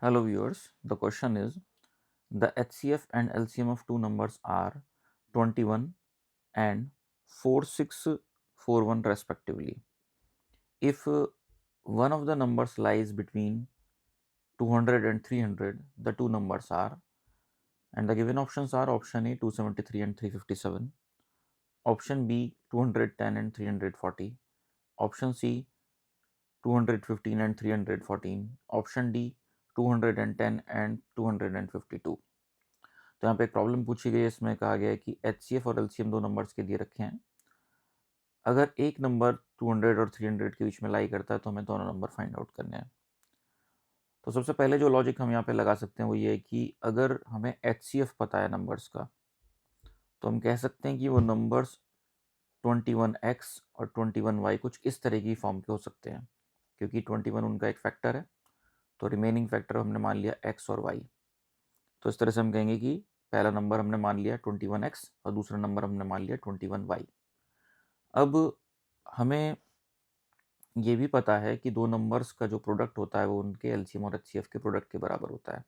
Hello viewers, the question is the HCF and LCM of two numbers are 21 and 4641 respectively. If one of the numbers lies between 200 and 300, the two numbers are, and the given options are option A 273 and 357, option B 210 and 340, option C 215 and 314, option D 210 and 252. तो यहाँ पे एक problem पूछी गई है, इसमें कहा गया है कि एचसीएफ और एलसीएम दो नंबर्स के दिए रखे हैं। अगर एक नंबर 200 और 300 के बीच में लाई करता है तो हमें दोनों नंबर फाइंड आउट करने हैं। तो सबसे पहले जो लॉजिक हम यहाँ पे लगा सकते हैं वो ये है कि अगर हमें एचसीएफ पता है नंबर्स का, तो हम कह सकते हैं कि वो नंबर्स 21x और 21y कुछ इस तरह की फॉर्म के हो सकते हैं, क्योंकि 21 उनका एक फैक्टर है, तो रिमेनिंग फैक्टर हमने मान लिया x और y। तो इस तरह से हम कहेंगे कि पहला नंबर हमने मान लिया 21x और दूसरा नंबर हमने मान लिया 21y। अब हमें ये भी पता है कि दो नंबर्स का जो प्रोडक्ट होता है वो उनके एलसीएम और एचसीएफ के प्रोडक्ट के बराबर होता है।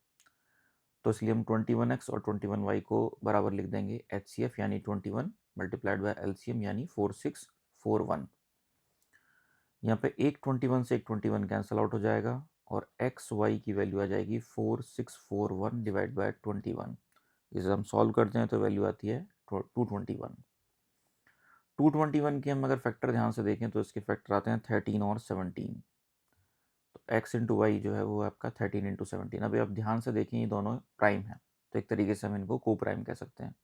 तो इसलिए हम 21x और 21y को बराबर लिख देंगे एचसीएफ यानी 21 मल्टीप्लाइड बाय एलसीएम यानी 4641। यहाँ पे एक 21 से एक 21 कैंसिल आउट हो जाएगा और एक्स वाई की वैल्यू आ जाएगी 4641 डिवाइड बाय 21। इसे हम सॉल्व करते हैं तो वैल्यू आती है 221। 221 के हम अगर फैक्टर ध्यान से देखें तो इसके फैक्टर आते हैं 13 और 17। तो x इंटू वाई जो है वो आपका 13 इंटू 17। अभी आप ध्यान से देखें ये दोनों प्राइम है, तो एक तरीके से हम इनको को प्राइम कह सकते हैं।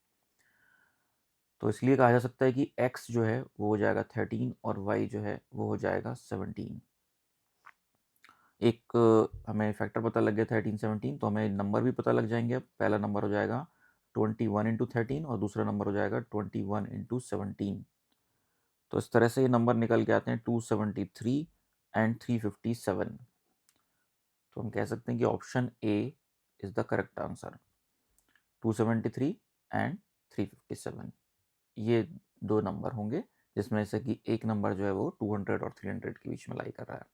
तो इसलिए कहा जा सकता है कि x जो है वो हो जाएगा 13 और y जो है वो हो जाएगा 17। एक हमें फैक्टर पता लग गया 13 17, तो हमें नंबर भी पता लग जाएंगे। अब पहला नंबर हो जाएगा 21 इंटू 13 और दूसरा नंबर हो जाएगा 21 इंटू 17। तो इस तरह से ये नंबर निकल के आते हैं 273 एंड 357। तो हम कह सकते हैं कि option A is the correct answer, 273 and 357। ये दो नंबर होंगे जिसमें से कि एक नंबर जो है वो 200 और 300 के बीच में लाई कर रहा है।